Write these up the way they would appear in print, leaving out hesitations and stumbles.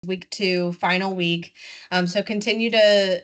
week 2, final week. So continue to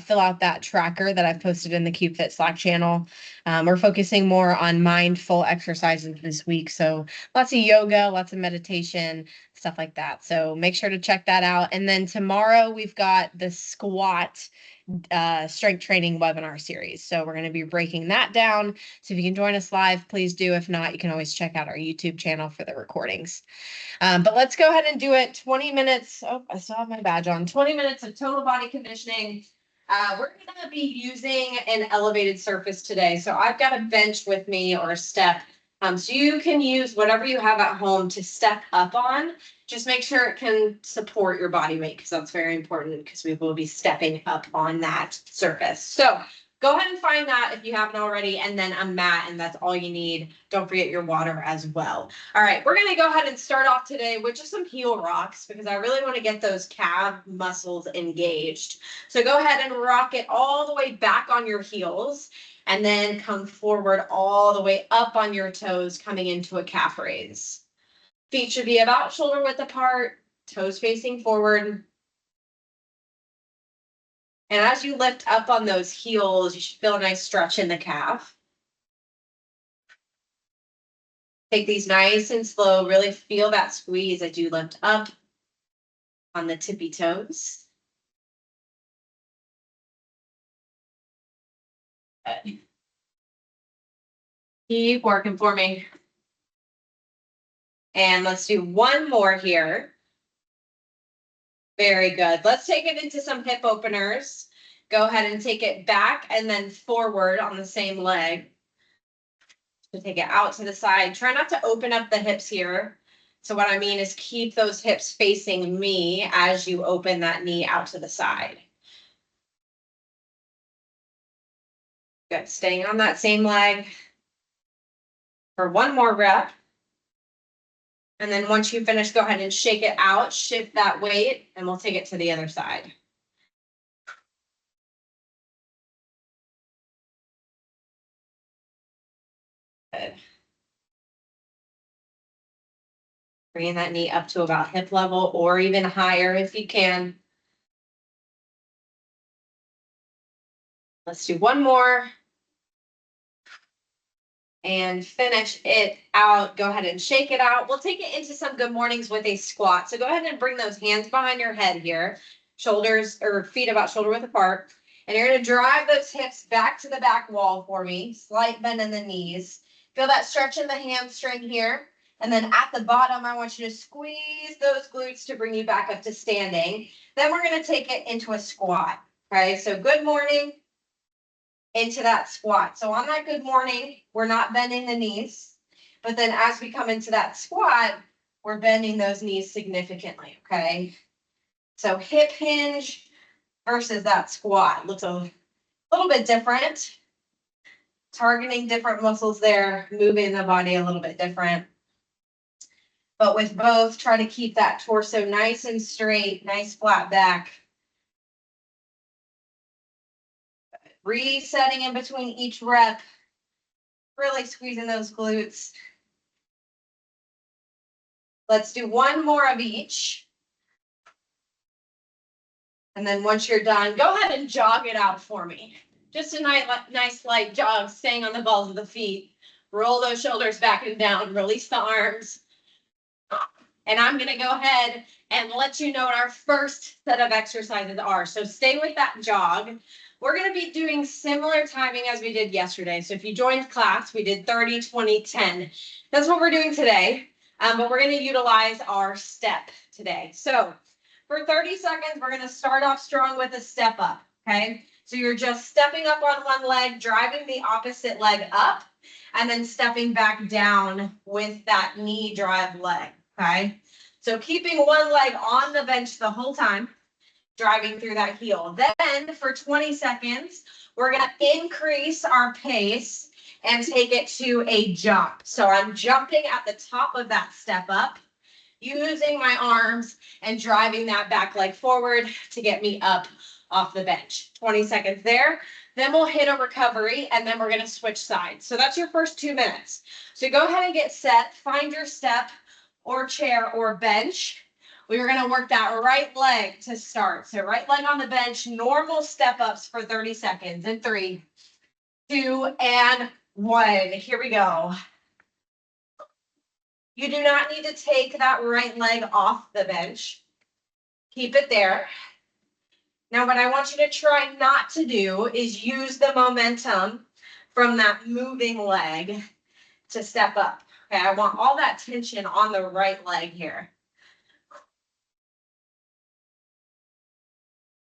fill out that tracker that I've posted in the Cube Fit Slack channel. We're focusing more on mindful exercises this week. So lots of yoga, lots of meditation, stuff like that. So make sure to check that out. And then tomorrow we've got the squat strength training webinar series. So we're going to be breaking that down. So if you can join us live, please do. If not, you can always check out our YouTube channel for the recordings. But let's go ahead and do it. 20 minutes. Oh, I still have my badge on. 20 minutes of total body conditioning. We're going to be using an elevated surface today. So I've got a bench with me or a step. So you can use whatever you have at home to step up on. Just make sure it can support your body weight, because that's very important, because we will be stepping up on that surface. So go ahead and find that if you haven't already, and then a mat, and that's all you need. Don't forget your water as well. All right, we're going to go ahead and start off today with just some heel rocks, because I really want to get those calf muscles engaged. So go ahead and rock it all the way back on your heels, and then come forward all the way up on your toes, coming into a calf raise. Feet should be about shoulder width apart, toes facing forward. And as you lift up on those heels, you should feel a nice stretch in the calf. Take these nice and slow, really feel that squeeze as you lift up on the tippy toes. Good. Keep working for me. And let's do one more here. Very good. Let's take it into some hip openers. Go ahead and take it back and then forward on the same leg. So take it out to the side. Try not to open up the hips here. So what I mean is keep those hips facing me as you open that knee out to the side. Good. Staying on that same leg for one more rep. And then once you finish, go ahead and shake it out, shift that weight, and we'll take it to the other side. Good. Bringing that knee up to about hip level or even higher if you can. Let's do one more. And finish it out. Go ahead and shake it out. We'll take it into some good mornings with a squat. So go ahead and bring those hands behind your head here. Shoulders or feet about shoulder width apart. And you're going to drive those hips back to the back wall for me. Slight bend in the knees. Feel that stretch in the hamstring here. And then at the bottom, I want you to squeeze those glutes to bring you back up to standing. Then we're going to take it into a squat. Okay, so good morning. Into that squat. So on that good morning, we're not bending the knees, but then as we come into that squat, we're bending those knees significantly, okay? So hip hinge versus that squat looks a little bit different. Targeting different muscles there, moving the body a little bit different. But with both, try to keep that torso nice and straight, nice flat back. Resetting in between each rep, really squeezing those glutes. Let's do one more of each. And then once you're done, go ahead and jog it out for me. Just a nice light jog, staying on the balls of the feet. Roll those shoulders back and down, release the arms. And I'm gonna go ahead and let you know what our first set of exercises are. So stay with that jog. We're going to be doing similar timing as we did yesterday. So if you joined class, we did 30, 20, 10. That's what we're doing today. But we're going to utilize our step today. So for 30 seconds, we're going to start off strong with a step up. Okay. So you're just stepping up on one leg, driving the opposite leg up, and then stepping back down with that knee drive leg. Okay. So keeping one leg on the bench the whole time. Driving through that heel. Then for 20 seconds, we're going to increase our pace and take it to a jump. So I'm jumping at the top of that step up, using my arms and driving that back leg forward to get me up off the bench. 20 seconds there. Then we'll hit a recovery and then we're going to switch sides. So that's your first 2 minutes. So go ahead and get set. Find your step or chair or bench. We were gonna work that right leg to start. So right leg on the bench, normal step ups for 30 seconds in 3, 2, and 1. Here we go. You do not need to take that right leg off the bench. Keep it there. Now, what I want you to try not to do is use the momentum from that moving leg to step up. Okay, I want all that tension on the right leg here.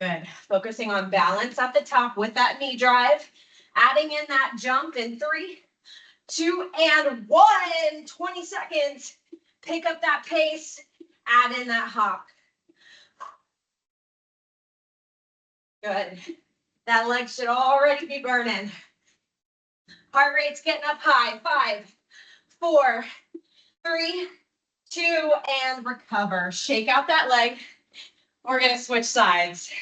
Good. Focusing on balance at the top with that knee drive. Adding in that jump in 3, 2, and 1. 20 seconds. Pick up that pace. Add in that hop. Good. That leg should already be burning. Heart rate's getting up high. 5, 4, 3, 2, and recover. Shake out that leg. We're going to switch sides.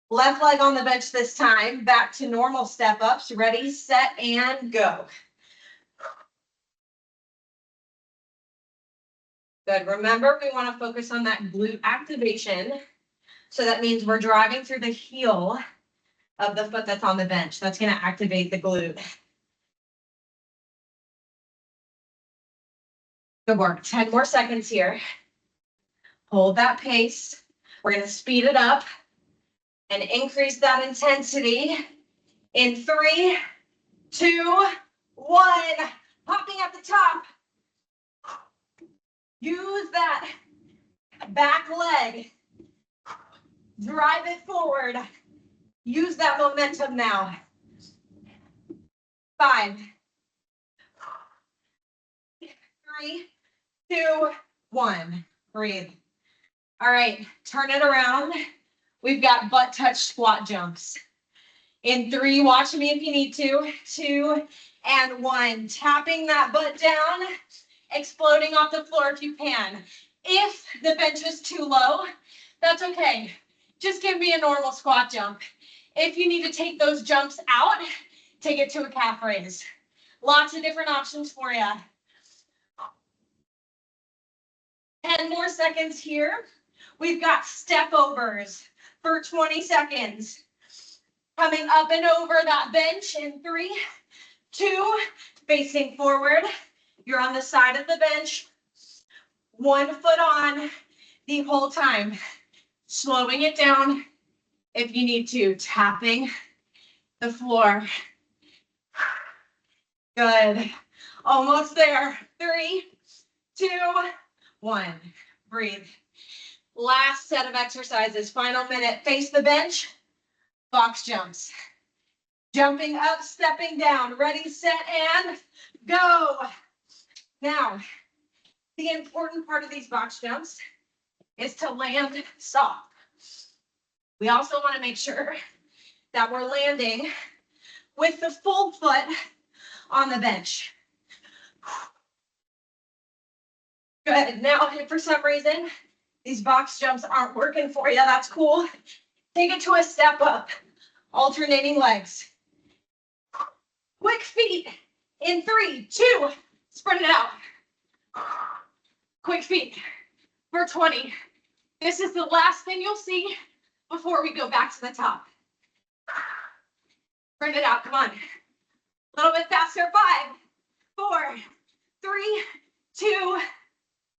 Left leg on the bench this time. Back to normal step ups. Ready, set, and go. Good. Remember, we want to focus on that glute activation. So that means we're driving through the heel of the foot that's on the bench. That's going to activate the glute. Good work. 10 more seconds here. Hold that pace. We're going to speed it up and increase that intensity in 3, 2, 1. Hopping at the top. Use that back leg. Drive it forward. Use that momentum now. 5, 3, 2, 1. Breathe. All right, turn it around. We've got butt touch squat jumps. In 3, watch me if you need to. 2, and 1. Tapping that butt down, exploding off the floor if you can. If the bench is too low, that's okay. Just give me a normal squat jump. If you need to take those jumps out, take it to a calf raise. Lots of different options for you. 10 more seconds here. We've got step overs for 20 seconds. Coming up and over that bench in 3, 2, facing forward. You're on the side of the bench. 1 foot on the whole time. Slowing it down if you need to. Tapping the floor. Good. Almost there. 3, 2, 1. Breathe. Last set of exercises. Final minute. Face the bench. Box jumps. Jumping up, stepping down. Ready, set, and go. Now, the important part of these box jumps is to land soft. We also want to make sure that we're landing with the full foot on the bench. Good. Now, if for some reason these box jumps aren't working for you, that's cool. Take it to a step up, alternating legs. Quick feet in 3, 2, spread it out. Quick feet for 20. This is the last thing you'll see before we go back to the top. Spread it out, come on. A little bit faster, 5, 4, 3, 2,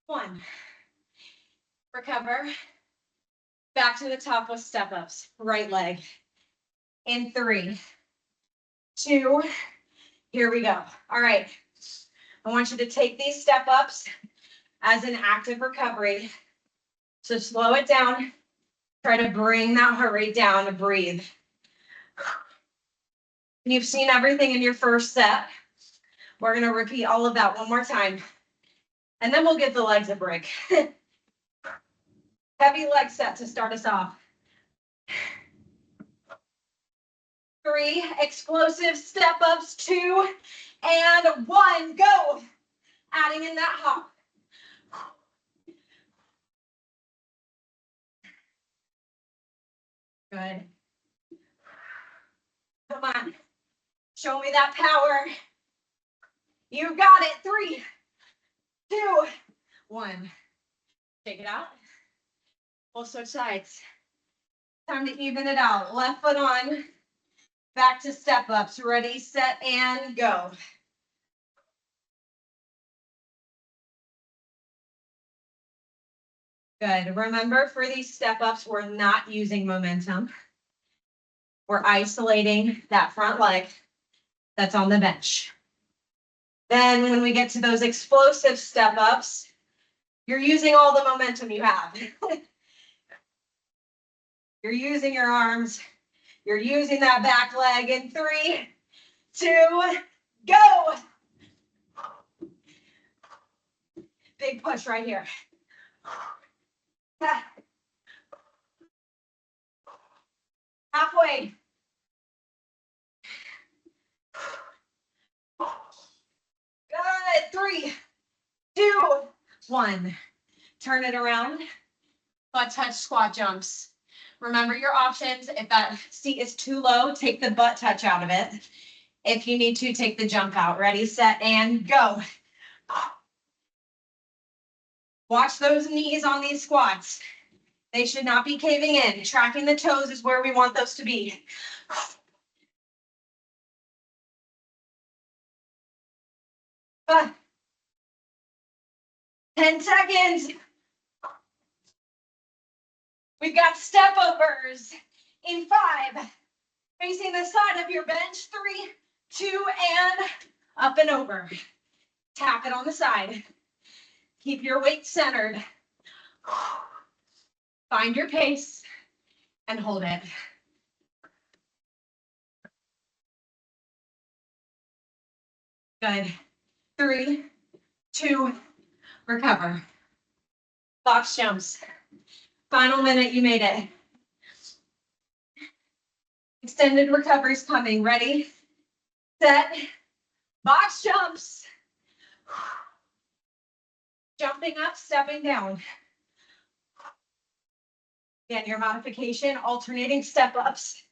1. Recover. Back to the top with step ups. Right leg. In 3, 2, here we go. All right. I want you to take these step ups as an active recovery. So slow it down. Try to bring that heart rate down and breathe. You've seen everything in your first set. We're going to repeat all of that one more time. And then we'll give the legs a break. Heavy leg set to start us off. 3, explosive step ups, 2, and 1, go. Adding in that hop. Good. Come on. Show me that power. You got it. 3, 2, 1. Take it out. We'll switch sides. Time to even it out. Left foot on. Back to step ups. Ready, set, and go. Good. Remember, for these step ups, we're not using momentum. We're isolating that front leg that's on the bench. Then when we get to those explosive step ups, you're using all the momentum you have. You're using your arms. You're using that back leg in 3, 2, go. Big push right here. Halfway. Good. 3, 2, 1. Turn it around. Butt touch squat jumps. Remember your options. If that seat is too low, take the butt touch out of it. If you need to, take the jump out. Ready, set, and go. Watch those knees on these squats. They should not be caving in. Tracking the toes is where we want those to be. 10 seconds. We've got step overs in 5. Facing the side of your bench. 3, 2, and up and over. Tap it on the side. Keep your weight centered. Find your pace and hold it. Good. 3, 2, recover. Box jumps. Final minute, you made it. Extended recovery's coming. Ready, set, box jumps. Jumping up, stepping down. Again, your modification, alternating step ups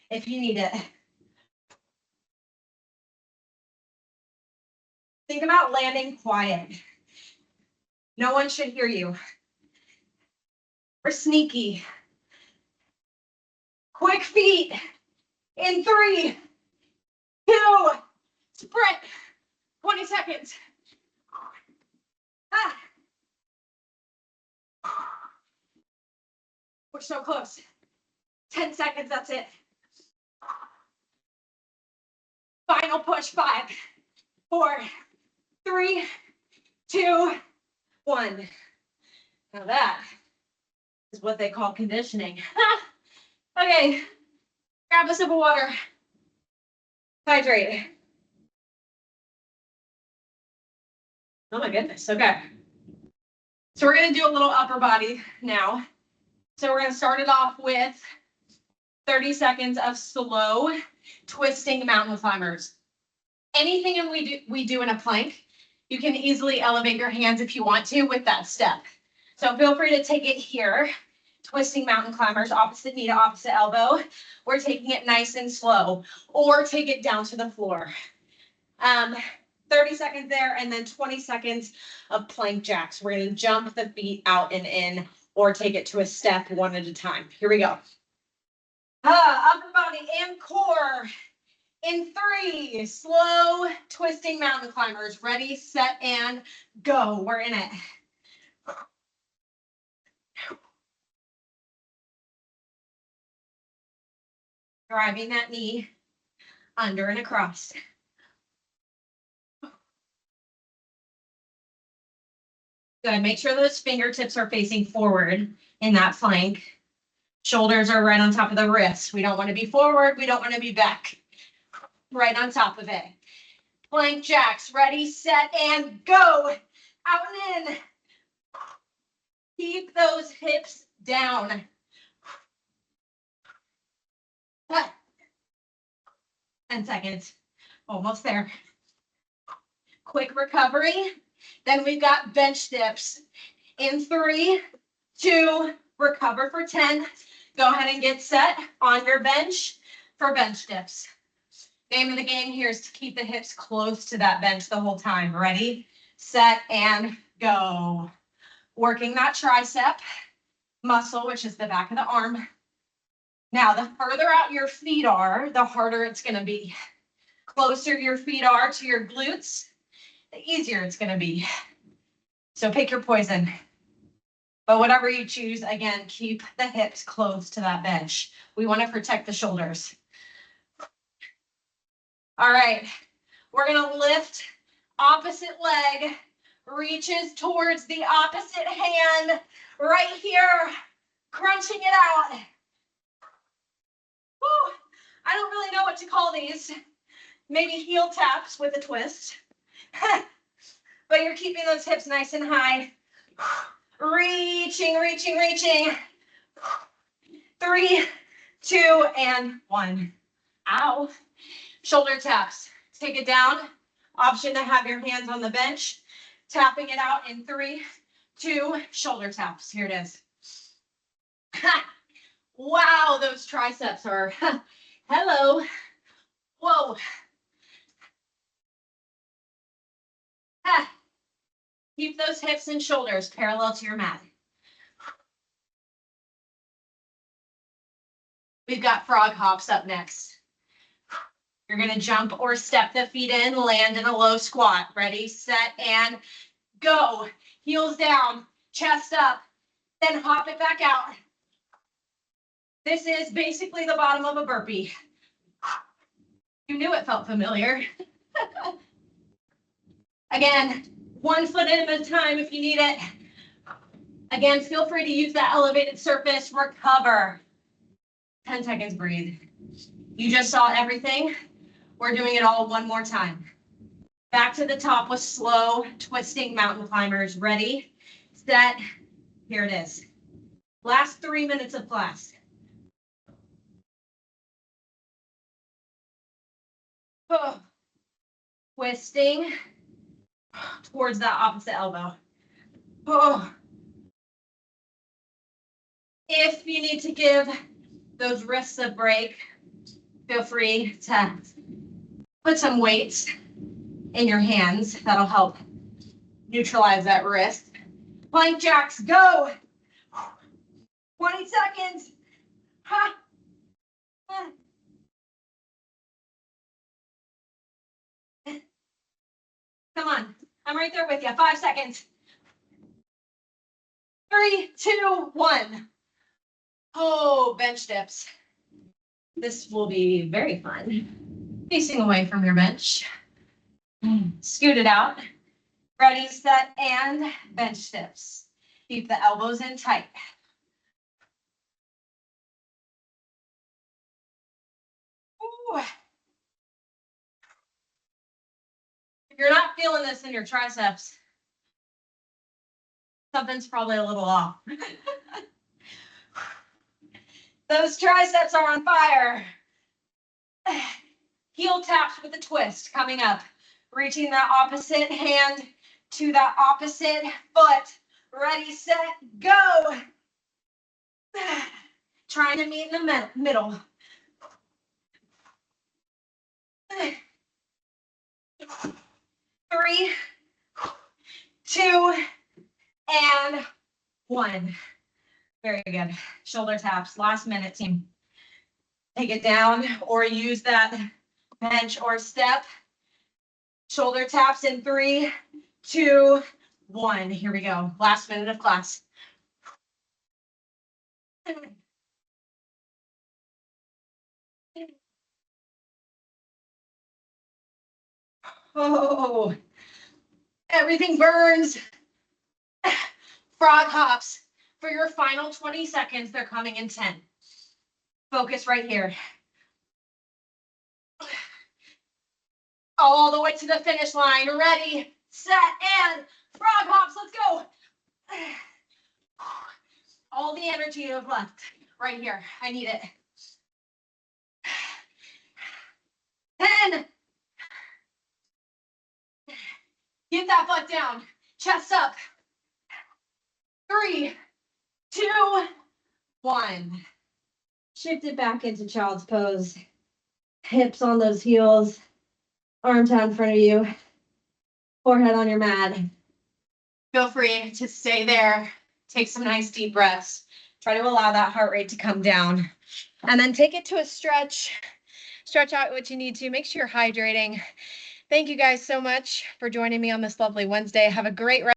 if you need it. Think about landing quiet. No one should hear you. We're sneaky. Quick feet in 3, 2, sprint. 20 seconds. We're so close. 10 seconds, that's it. Final push, 5, 4, 3, 2, 1. Now that is what they call conditioning. Okay, grab a sip of water. Hydrate. Oh my goodness, okay. So we're gonna do a little upper body now. So we're gonna start it off with 30 seconds of slow twisting mountain climbers. Anything we do in a plank, you can easily elevate your hands if you want to with that step. So feel free to take it here. Twisting mountain climbers, opposite knee to opposite elbow. We're taking it nice and slow, or take it down to the floor. 30 seconds there, and then 20 seconds of plank jacks. We're gonna jump the feet out and in, or take it to a step one at a time. Here we go. Upper body and core. In 3, slow twisting mountain climbers. Ready, set, and go. We're in it. Driving that knee under and across. Good. Make sure those fingertips are facing forward in that plank. Shoulders are right on top of the wrists. We don't want to be forward. We don't want to be back. Right on top of it. Plank jacks. Ready, set, and go. Out and in. Keep those hips down. 10 seconds. Almost there. Quick recovery. Then we've got bench dips. In 3, 2, recover for 10. Go ahead and get set on your bench for bench dips. Name of the game here is to keep the hips close to that bench the whole time. Ready, set, and go. Working that tricep, muscle, which is the back of the arm. Now, the further out your feet are, the harder it's going to be. Closer your feet are to your glutes, the easier it's going to be. So pick your poison. But whatever you choose, again, keep the hips close to that bench. We want to protect the shoulders. All right, we're going to lift opposite leg, reaches towards the opposite hand, right here, crunching it out. Whew. I don't really know what to call these. Maybe heel taps with a twist. But you're keeping those hips nice and high. Reaching, reaching, reaching. 3, 2, and 1. Ow. Shoulder taps. Take it down. Option to have your hands on the bench. Tapping it out in 3, 2, shoulder taps. Here it is. Wow, those triceps are, hello. Whoa. Keep those hips and shoulders parallel to your mat. We've got frog hops up next. You're going to jump or step the feet in, land in a low squat. Ready, set, and go. Heels down, chest up, then hop it back out. This is basically the bottom of a burpee. You knew it felt familiar. Again, 1 foot at a time if you need it. Again, feel free to use that elevated surface. Recover. 10 seconds, breathe. You just saw everything. We're doing it all one more time. Back to the top with slow twisting mountain climbers. Ready, set, here it is. Last 3 minutes of class. Oh. Twisting towards that opposite elbow. Oh. If you need to give those wrists a break, feel free to put some weights in your hands. That'll help neutralize that wrist. Plank jacks, go. 20 seconds. Ha. Come on, I'm right there with you. 5 seconds. 3, 2, 1. Oh, bench dips. This will be very fun. Facing away from your bench. Scoot it out. Ready, set, and bench dips. Keep the elbows in tight. Ooh. If you're not feeling this in your triceps, something's probably a little off. Those triceps are on fire. Heel taps with a twist coming up. Reaching that opposite hand to that opposite foot. Ready, set, go. Trying to meet in the middle. 3, 2, and 1. Very good. Shoulder taps. Last minute, team. Take it down or use that bench or step. Shoulder taps in 3, 2, 1. Here we go. Last minute of class. Oh, everything burns. Frog hops for your final 20 seconds. They're coming in 10. Focus right here. All the way to the finish line. Ready, set, and frog hops. Let's go. All the energy you have left right here. I need it. 10. Get that butt down. Chest up. 3, 2, 1. Shift it back into child's pose. Hips on those heels. Arms out in front of you. Forehead on your mat. Feel free to stay there. Take some nice deep breaths. Try to allow that heart rate to come down. And then take it to a stretch. Stretch out what you need to. Make sure you're hydrating. Thank you guys so much for joining me on this lovely Wednesday. Have a great rest.